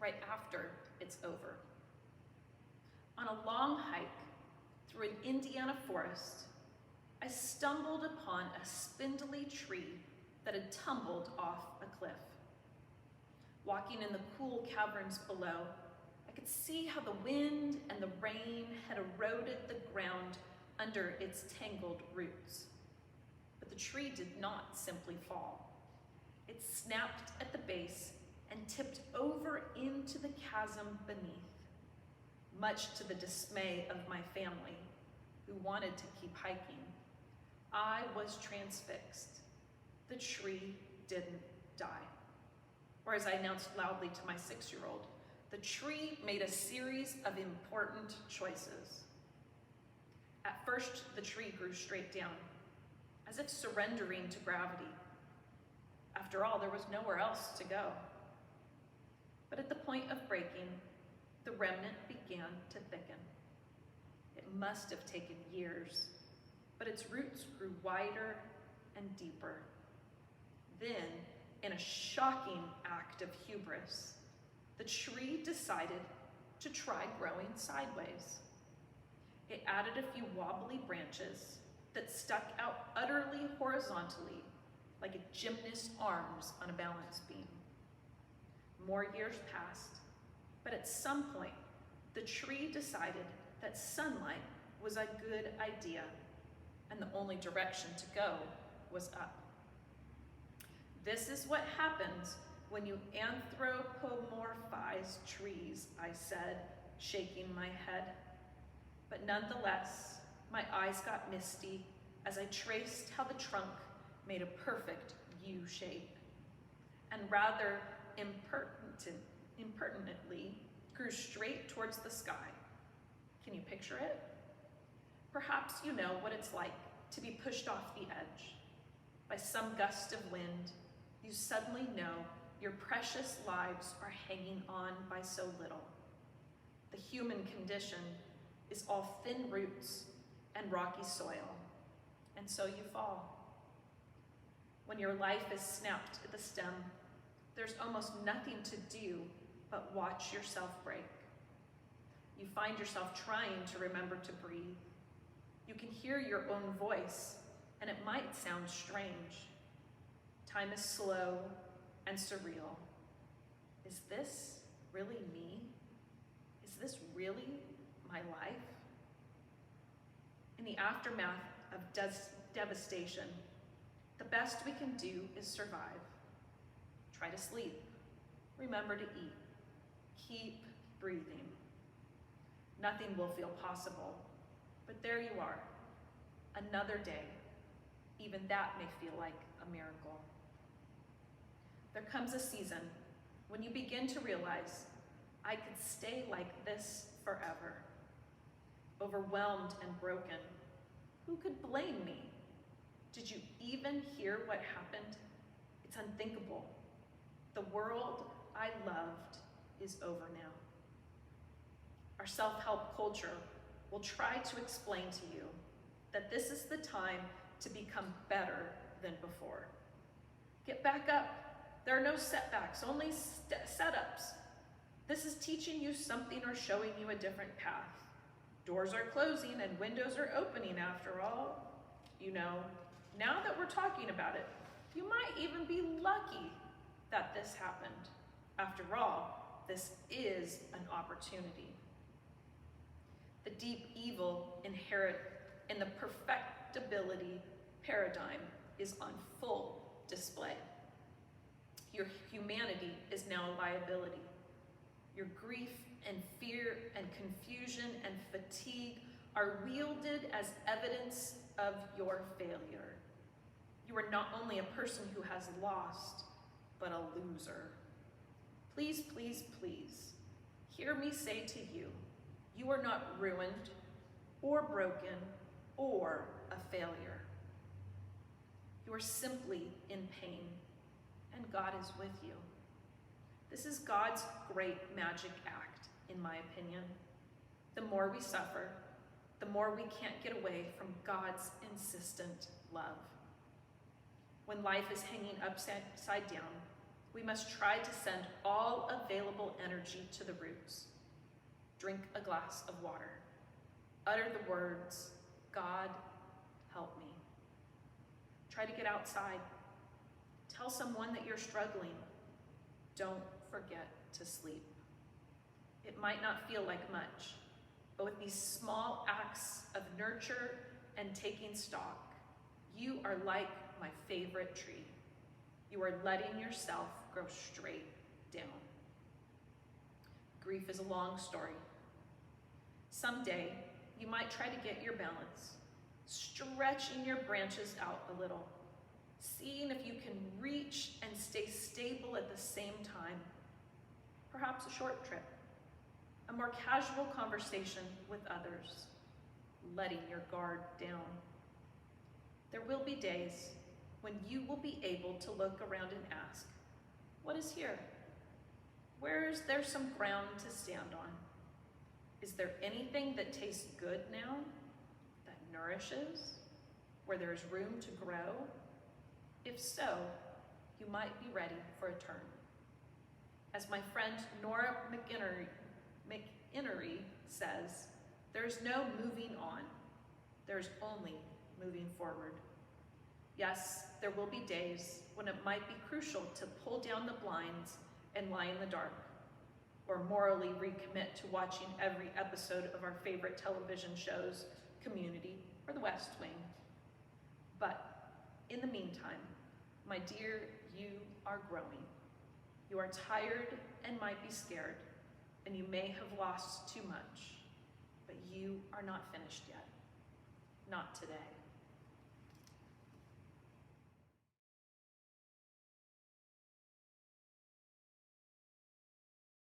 right after it's over. On a long hike through an Indiana forest, I stumbled upon a spindly tree that had tumbled off a cliff. Walking in the cool caverns below, I could see how the wind and the rain had eroded the ground under its tangled roots. But the tree did not simply fall. It snapped at the base and tipped over into the chasm beneath, much to the dismay of my family, who wanted to keep hiking. I was transfixed. The tree didn't die. Or as I announced loudly to my 6-year-old, the tree made a series of important choices. At first, the tree grew straight down, as if surrendering to gravity. After all, there was nowhere else to go. But at the point of breaking, the remnant began to thicken. It must have taken years, but its roots grew wider and deeper. Then, in a shocking act of hubris, the tree decided to try growing sideways. It added a few wobbly branches that stuck out utterly horizontally, like a gymnast's arms on a balance beam. More years passed, but at some point, the tree decided that sunlight was a good idea, and the only direction to go was up. This is what happens when you anthropomorphize trees, I said, shaking my head. But nonetheless, my eyes got misty as I traced how the trunk made a perfect U shape, and rather impertinently grew straight towards the sky. Can you picture it? Perhaps you know what it's like to be pushed off the edge. By some gust of wind, you suddenly know your precious lives are hanging on by so little. The human condition is all thin roots and rocky soil, and so you fall. When your life is snapped at the stem, there's almost nothing to do but watch yourself break. You find yourself trying to remember to breathe. You can hear your own voice, and it might sound strange. Time is slow and surreal. Is this really me? Is this really my life? In the aftermath of devastation, the best we can do is survive. Try to sleep. Remember to eat. Keep breathing. Nothing will feel possible, but there you are, another day. Even that may feel like a miracle. There comes a season when you begin to realize, I could stay like this forever. Overwhelmed and broken, who could blame me? Did you even hear what happened? It's unthinkable. The world I loved is over now. Our self-help culture will try to explain to you that this is the time to become better than before. Get back up. There are no setbacks, only setups. This is teaching you something or showing you a different path. Doors are closing and windows are opening after all. You know, now that we're talking about it, you might even be lucky that this happened. After all, this is an opportunity. The deep evil inherent in the perfectibility paradigm is on full display. Your humanity is now a liability. Your grief and fear and confusion and fatigue are wielded as evidence of your failure. You are not only a person who has lost, but a loser. Please, please, please, hear me say to you, you are not ruined or broken or a failure. You are simply in pain, and God is with you. This is God's great magic act, in my opinion. The more we suffer, the more we can't get away from God's insistent love. When life is hanging upside down, We must try to send all available energy to the roots. Drink a glass of water. Utter the words, God, help me. Try to get outside. Tell someone that you're struggling. Don't forget to sleep. It might not feel like much, but with these small acts of nurture and taking stock, you are like my favorite tree. You are letting yourself grow straight down. Grief is a long story. Someday, you might try to get your balance, stretching your branches out a little, seeing if you can reach and stay stable at the same time. Perhaps a short trip, a more casual conversation with others, letting your guard down. There will be days when you will be able to look around and ask, what is here? Where is there some ground to stand on? Is there anything that tastes good now, that nourishes, where there is room to grow? If so, you might be ready for a turn. As my friend Nora McInnery says, there's no moving on, there's only moving forward. Yes, there will be days when it might be crucial to pull down the blinds and lie in the dark, or morally recommit to watching every episode of our favorite television shows, Community or The West Wing. But in the meantime, my dear, you are growing. You are tired and might be scared, and you may have lost too much, but you are not finished yet. Not today.